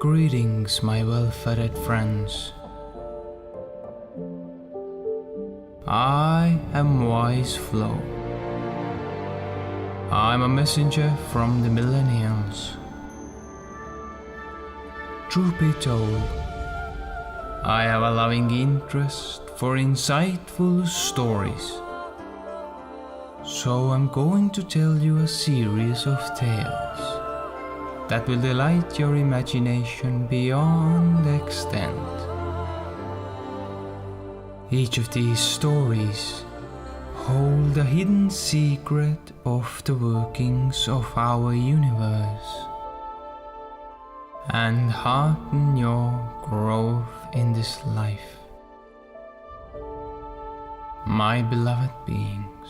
Greetings, my well-fed friends. I am Wise Flow. I'm a messenger from the millennials. Truth be told, I have a loving interest for insightful stories. So I'm going to tell you a series of tales that will delight your imagination beyond extent. Each of these stories hold a hidden secret of the workings of our universe and hearten your growth in this life. My beloved beings,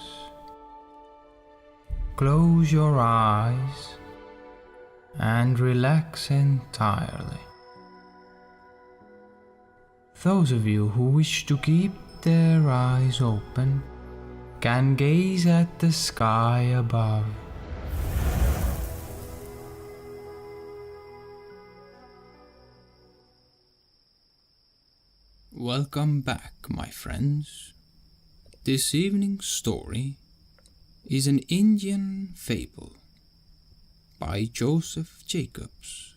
close your eyes and relax entirely. Those of you who wish to keep their eyes open can gaze at the sky above. Welcome back, my friends. This evening's story is an Indian fable by Joseph Jacobs.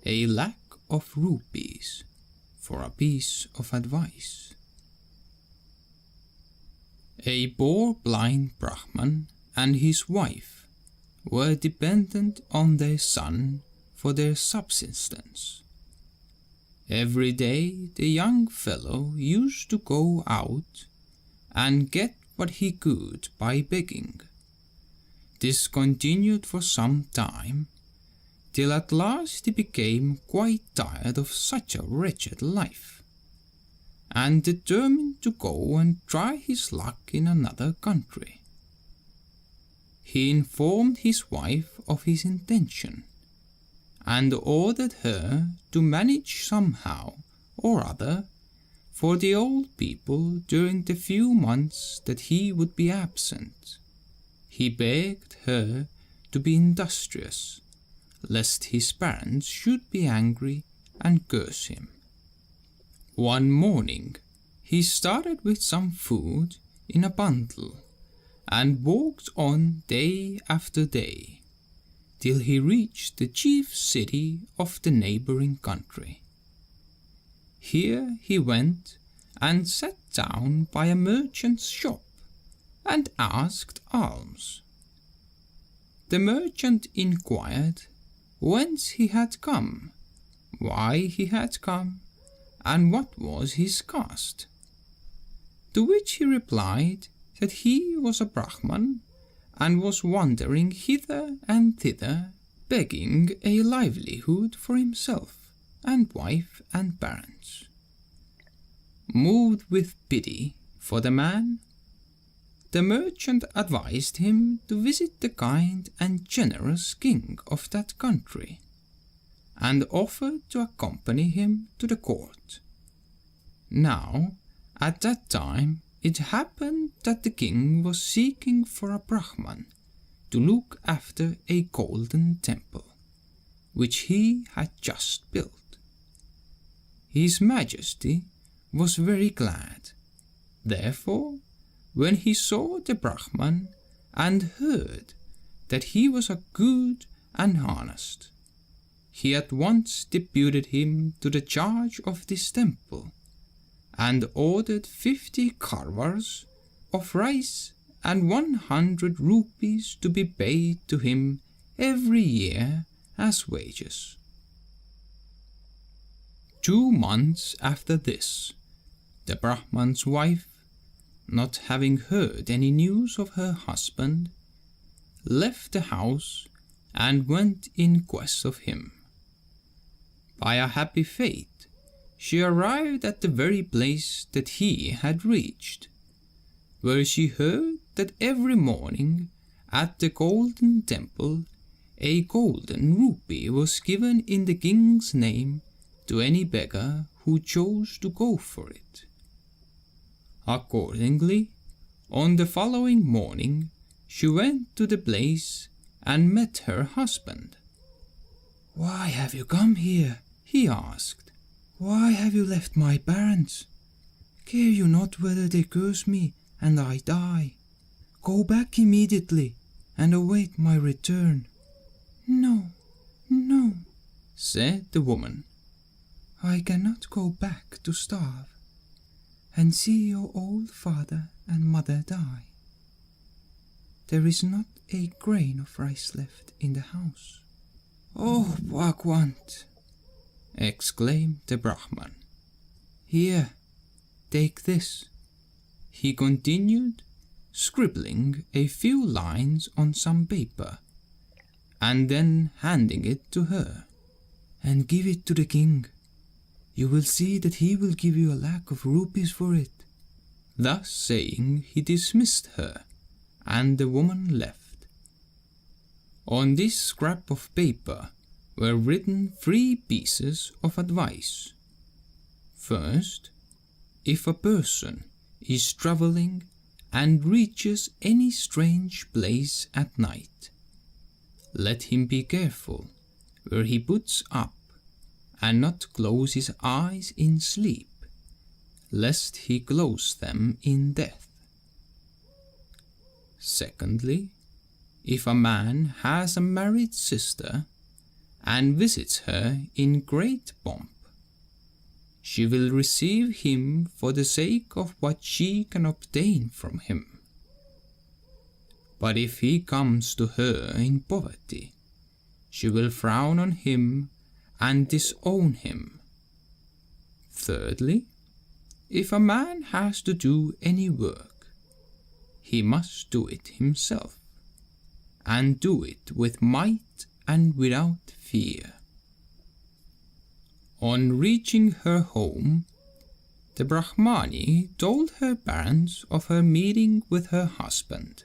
A lack of rupees for a piece of advice. A poor blind Brahman and his wife were dependent on their son for their subsistence. Every day the young fellow used to go out and get what he could by begging. This continued for some time, till at last he became quite tired of such a wretched life, and determined to go and try his luck in another country. He informed his wife of his intention, and ordered her to manage somehow or other for the old people during the few months that he would be absent. He begged her to be industrious, lest his parents should be angry and curse him. One morning he started with some food in a bundle and walked on day after day, till he reached the chief city of the neighboring country. Here he went and sat down by a merchant's shop and asked alms. The merchant inquired whence he had come, why he had come, and what was his caste. To which he replied that he was a Brahman and was wandering hither and thither, begging a livelihood for himself and wife and parents. Moved with pity for the man, the merchant advised him to visit the kind and generous king of that country, and offered to accompany him to the court. Now, at that time, it happened that the king was seeking for a Brahman to look after a golden temple, which he had just built. His Majesty was very glad. Therefore, when he saw the Brahman and heard that he was a good and honest, he at once deputed him to the charge of this temple, and ordered 50 karvars of rice and 100 rupees to be paid to him every year as wages. 2 months after this, the Brahman's wife, not having heard any news of her husband, left the house and went in quest of him. By a happy fate, she arrived at the very place that he had reached, where she heard that every morning at the golden temple a golden rupee was given in the king's name to any beggar who chose to go for it. Accordingly, on the following morning, she went to the place and met her husband. "Why have you come here?" he asked. "Why have you left my parents? Care you not whether they curse me and I die? Go back immediately and await my return." "No, no," said the woman. "I cannot go back to starve and see your old father and mother die. There is not a grain of rice left in the house." "Oh, Bhagwant!" exclaimed the Brahman. "Here, take this," he continued, scribbling a few lines on some paper, and then handing it to her. "And give it to the king. You will see that he will give you a lakh of rupees for it." Thus saying, he dismissed her, and the woman left. On this scrap of paper were written 3 pieces of advice. First, if a person is traveling and reaches any strange place at night, let him be careful where he puts up, and not close his eyes in sleep, lest he close them in death. Secondly, if a man has a married sister and visits her in great pomp, she will receive him for the sake of what she can obtain from him. But if he comes to her in poverty, she will frown on him and disown him. Thirdly, if a man has to do any work, he must do it himself, and do it with might and without fear. On reaching her home, the Brahmani told her parents of her meeting with her husband,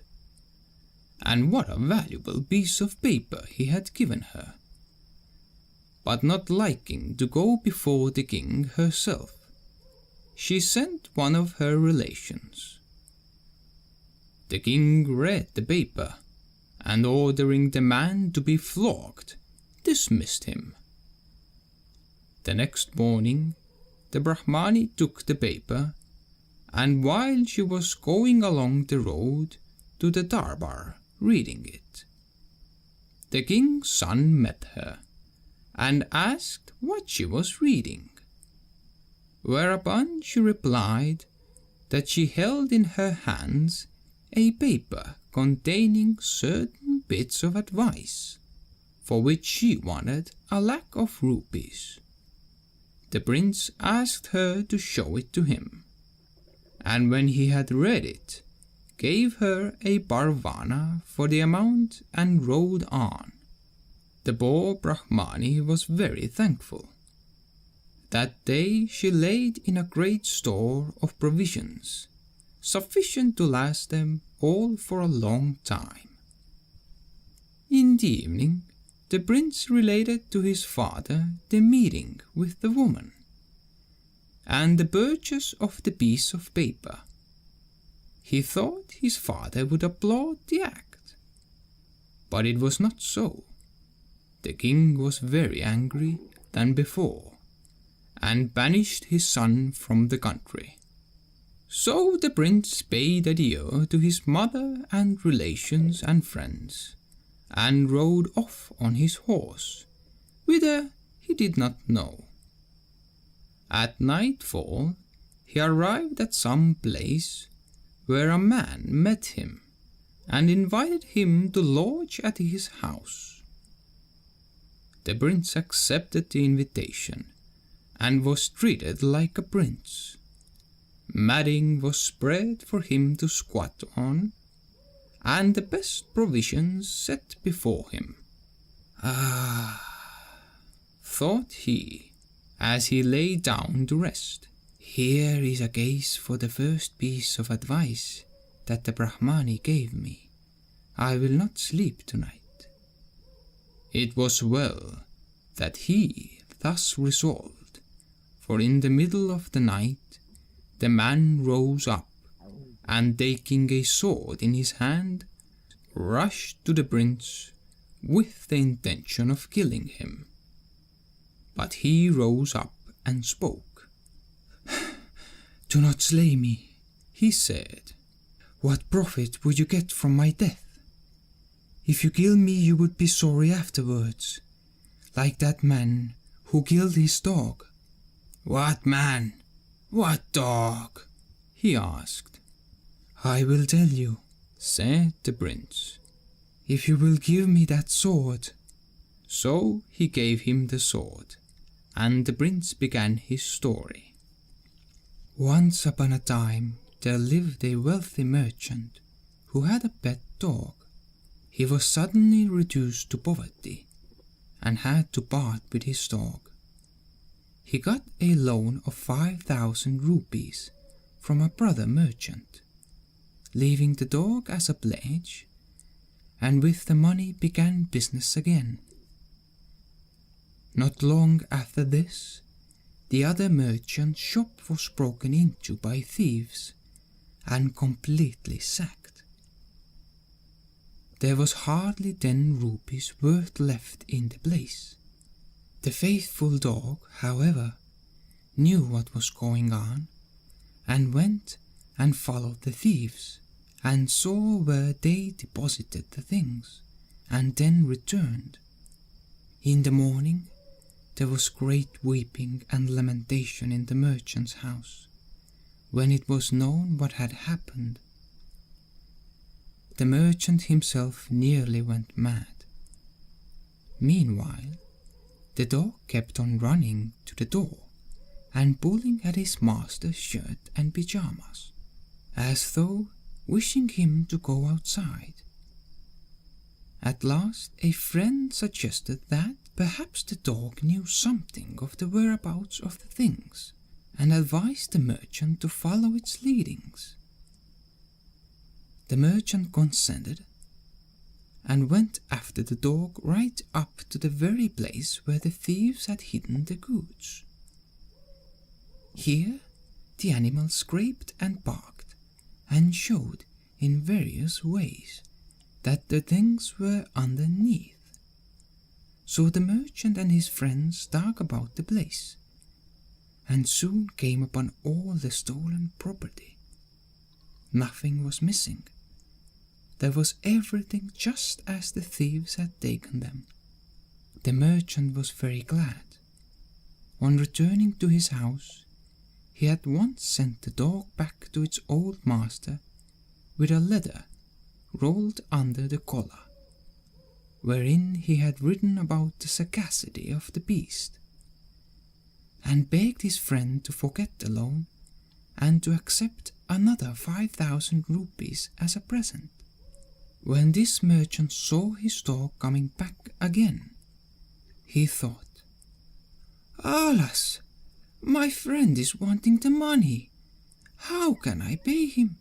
and what a valuable piece of paper he had given her. But not liking to go before the king herself, she sent one of her relations. The king read the paper, and ordering the man to be flogged, dismissed him. The next morning, the Brahmani took the paper, and while she was going along the road to the darbar reading it, the king's son met her and asked what she was reading, whereupon she replied that she held in her hands a paper containing certain bits of advice, for which she wanted a lakh of rupees. The prince asked her to show it to him, and when he had read it, gave her a parvana for the amount and rode on. The poor Brahmani was very thankful. That day she laid in a great store of provisions, sufficient to last them all for a long time. In the evening, the prince related to his father the meeting with the woman, and the purchase of the piece of paper. He thought his father would applaud the act, but it was not so. The king was very angry than before, and banished his son from the country. So the prince bade adieu to his mother and relations and friends, and rode off on his horse, whither he did not know. At nightfall he arrived at some place where a man met him and invited him to lodge at his house. The prince accepted the invitation and was treated like a prince. Matting was spread for him to squat on, and the best provisions set before him. "Ah," thought he, as he lay down to rest, "here is a case for the first piece of advice that the Brahmani gave me. I will not sleep tonight." It was well that he thus resolved, for in the middle of the night the man rose up, and taking a sword in his hand, rushed to the prince with the intention of killing him. But he rose up and spoke. "Do not slay me," he said. "What profit would you get from my death? If you kill me, you would be sorry afterwards, like that man who killed his dog." "What man? What dog?" he asked. "I will tell you," said the prince, "if you will give me that sword." So he gave him the sword, and the prince began his story. Once upon a time there lived a wealthy merchant who had a pet dog. He was suddenly reduced to poverty and had to part with his dog. He got a loan of 5,000 rupees from a brother merchant, leaving the dog as a pledge, and with the money began business again. Not long after this, the other merchant's shop was broken into by thieves and completely sacked. There was hardly 10 rupees worth left in the place. The faithful dog, however, knew what was going on and went and followed the thieves and saw where they deposited the things and then returned. In the morning, there was great weeping and lamentation in the merchant's house when it was known what had happened. The merchant himself nearly went mad. Meanwhile, the dog kept on running to the door and pulling at his master's shirt and pyjamas, as though wishing him to go outside. At last, a friend suggested that perhaps the dog knew something of the whereabouts of the things and advised the merchant to follow its leadings. The merchant consented and went after the dog right up to the very place where the thieves had hidden the goods. Here the animal scraped and barked and showed in various ways that the things were underneath. So the merchant and his friends dug about the place and soon came upon all the stolen property. Nothing was missing. There was everything just as the thieves had taken them. The merchant was very glad. On returning to his house, he at once sent the dog back to its old master with a letter rolled under the collar, wherein he had written about the sagacity of the beast, and begged his friend to forget the loan and to accept another 5,000 rupees as a present. When this merchant saw his dog coming back again, he thought, "Alas, my friend is wanting the money. How can I pay him?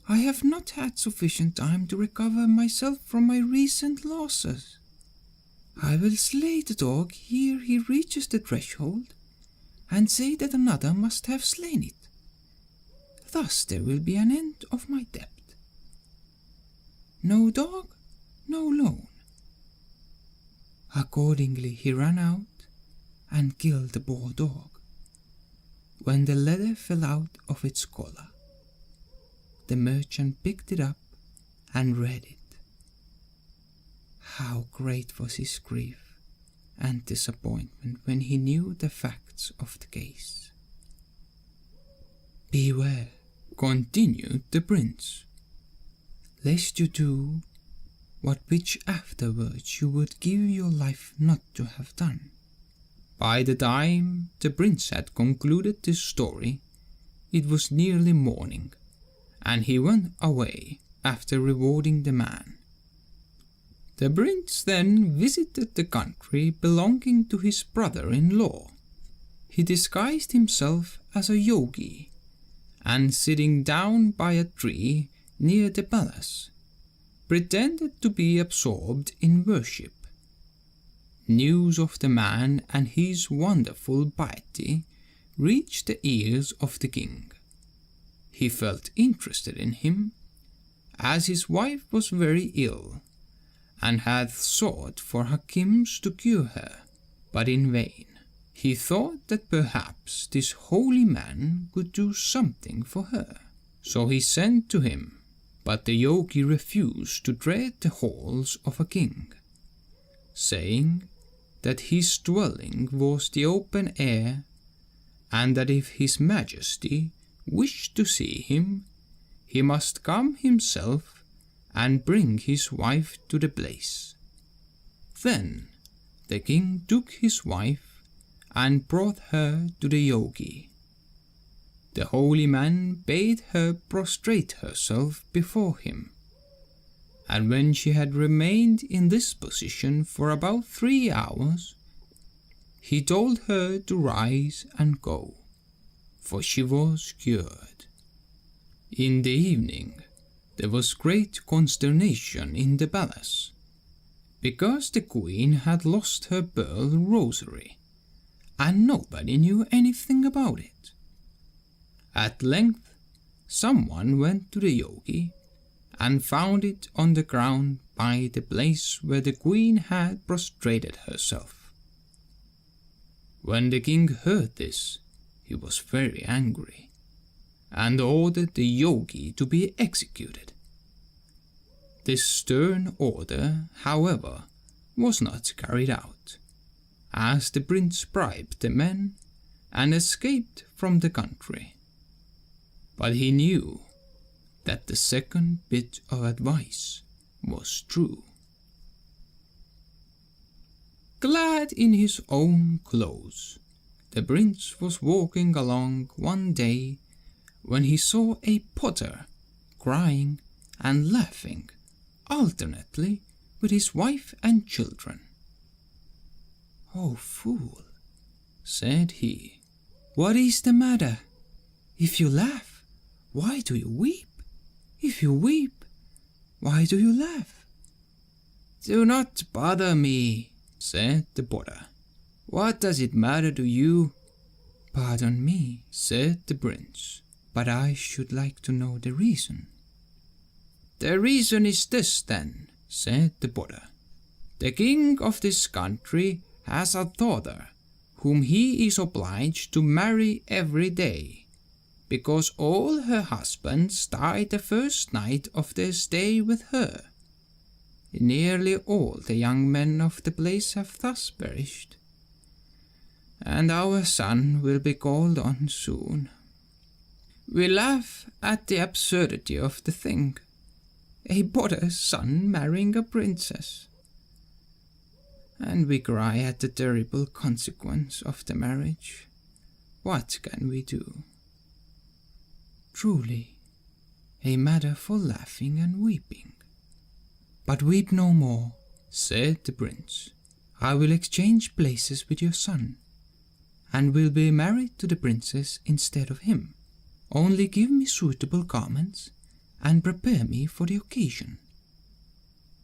I have not had sufficient time to recover myself from my recent losses. I will slay the dog ere he reaches the threshold and say that another must have slain it. Thus there will be an end of my debt. No dog, no loan." Accordingly, he ran out and killed the poor dog. When the leather fell out of its collar, the merchant picked it up and read it. How great was his grief and disappointment when he knew the facts of the case. "Beware," continued the prince, "lest you do which afterwards you would give your life not to have done." By the time the prince had concluded this story, it was nearly morning, and he went away after rewarding the man. The prince then visited the country belonging to his brother-in-law. He disguised himself as a yogi, and sitting down by a tree near the palace, pretended to be absorbed in worship. News of the man and his wonderful piety reached the ears of the king. He felt interested in him, as his wife was very ill, and had sought for hakims to cure her, but in vain. He thought that perhaps this holy man could do something for her. So he sent to him, but the yogi refused to tread the halls of a king, saying that his dwelling was the open air, and that if his majesty wished to see him, he must come himself and bring his wife to the place. Then the king took his wife and brought her to the yogi. The holy man bade her prostrate herself before him, and when she had remained in this position for about 3 hours, he told her to rise and go, for she was cured. In the evening, there was great consternation in the palace, because the queen had lost her pearl rosary, and nobody knew anything about it. At length, someone went to the yogi and found it on the ground by the place where the queen had prostrated herself. When the king heard this, he was very angry and ordered the yogi to be executed. This stern order, however, was not carried out, as the prince bribed the men and escaped from the country. But he knew that the second bit of advice was true. Clad in his own clothes, the prince was walking along one day when he saw a potter crying and laughing alternately with his wife and children. "Oh, fool," said he, "what is the matter? If you laugh, why do you weep? If you weep, why do you laugh?" "Do not bother me," said the potter. "What does it matter to you?" "Pardon me," said the prince, "but I should like to know the reason." "The reason is this, then," said the potter. "The king of this country has a daughter whom he is obliged to marry every day, because all her husbands died the first night of their stay with her. Nearly all the young men of the place have thus perished, and our son will be called on soon. We laugh at the absurdity of the thing, a potter's son marrying a princess, and we cry at the terrible consequence of the marriage. What can we do?" "Truly, a matter for laughing and weeping. But weep no more," said the prince. "I will exchange places with your son, and will be married to the princess instead of him. Only give me suitable garments, and prepare me for the occasion."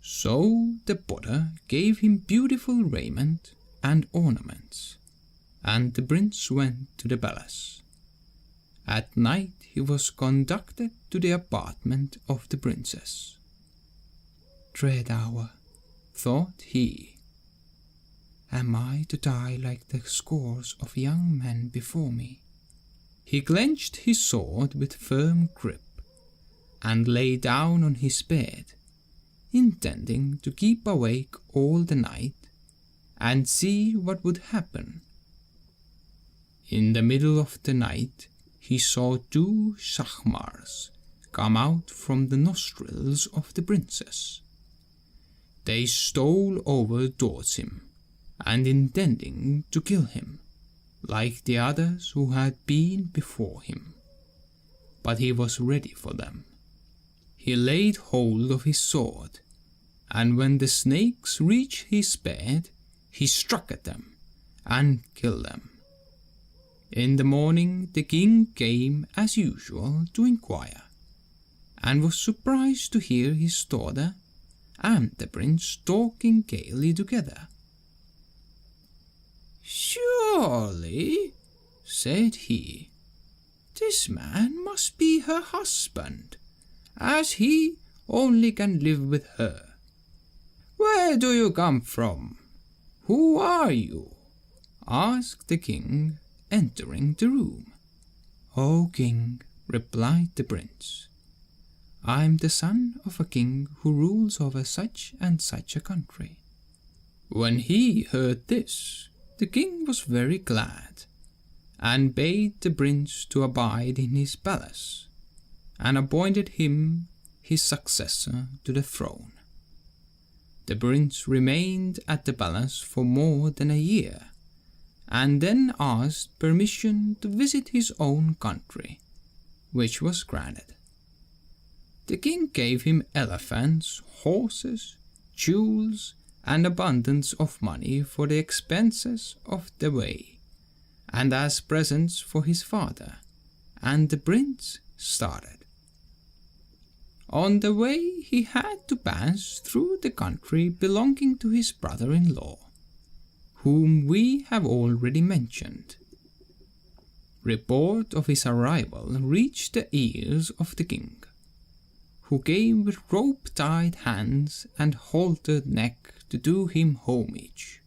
So the potter gave him beautiful raiment and ornaments, and the prince went to the palace. At night he was conducted to the apartment of the princess. "Dread hour," thought he. "Am I to die like the scores of young men before me?" He clenched his sword with firm grip, and lay down on his bed, intending to keep awake all the night and see what would happen. In the middle of the night, he saw 2 shachmars come out from the nostrils of the princess. They stole over towards him, and intending to kill him, like the others who had been before him. But he was ready for them. He laid hold of his sword, and when the snakes reached his bed, he struck at them and killed them. In the morning the king came as usual to inquire, and was surprised to hear his daughter and the prince talking gaily together. "Surely," said he, "this man must be her husband, as he only can live with her. Where do you come from? Who are you? asked the king, entering the room. "O king," replied the prince, "I am the son of a king who rules over such and such a country." When he heard this, the king was very glad, and bade the prince to abide in his palace, and appointed him his successor to the throne. The prince remained at the palace for more than a year, and then asked permission to visit his own country, which was granted. The king gave him elephants, horses, jewels, and abundance of money for the expenses of the way, and as presents for his father, and the prince started. On the way he had to pass through the country belonging to his brother-in-law, whom we have already mentioned. Report of his arrival reached the ears of the king, who came with rope-tied hands and haltered neck to do him homage.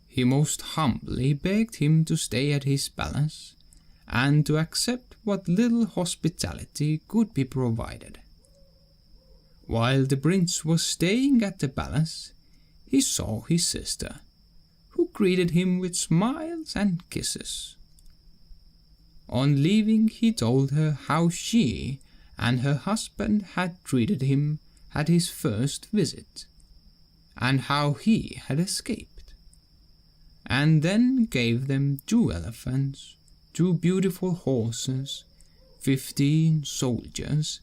He most humbly begged him to stay at his palace, and to accept what little hospitality could be provided. While the prince was staying at the palace, he saw his sister, who greeted him with smiles and kisses. On leaving, he told her how she and her husband had treated him at his first visit, and how he had escaped, and then gave them 2 elephants, 2 beautiful horses, 15 soldiers,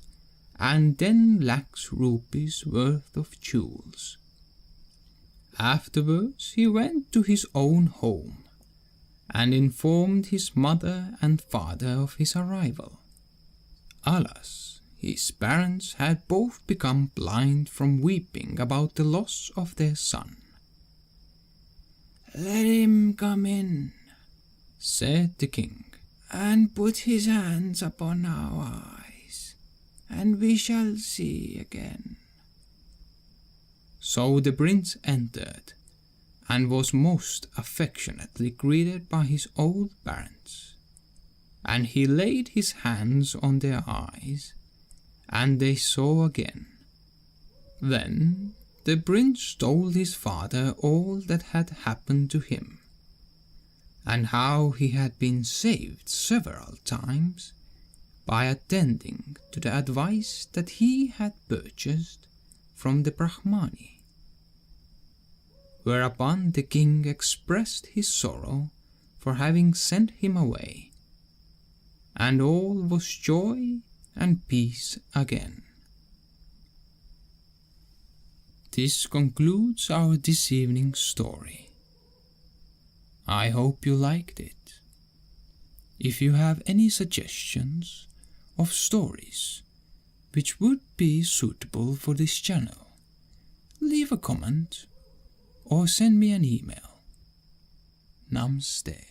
and 10 lakhs rupees worth of jewels. Afterwards he went to his own home, and informed his mother and father of his arrival. Alas, his parents had both become blind from weeping about the loss of their son. "Let him come in," said the king, "and put his hands upon our eyes, and we shall see again." So the prince entered, and was most affectionately greeted by his old parents, and he laid his hands on their eyes, and they saw again. Then the prince told his father all that had happened to him, and how he had been saved several times by attending to the advice that he had purchased from the Brahmani. Whereupon the king expressed his sorrow for having sent him away, and all was joy and peace again. This concludes our this evening's story. I hope you liked it. If you have any suggestions of stories which would be suitable for this channel, leave a comment or send me an email. Namaste.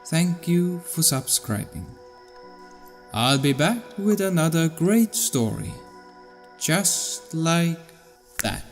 Thank you for subscribing. I'll be back with another great story, just like that.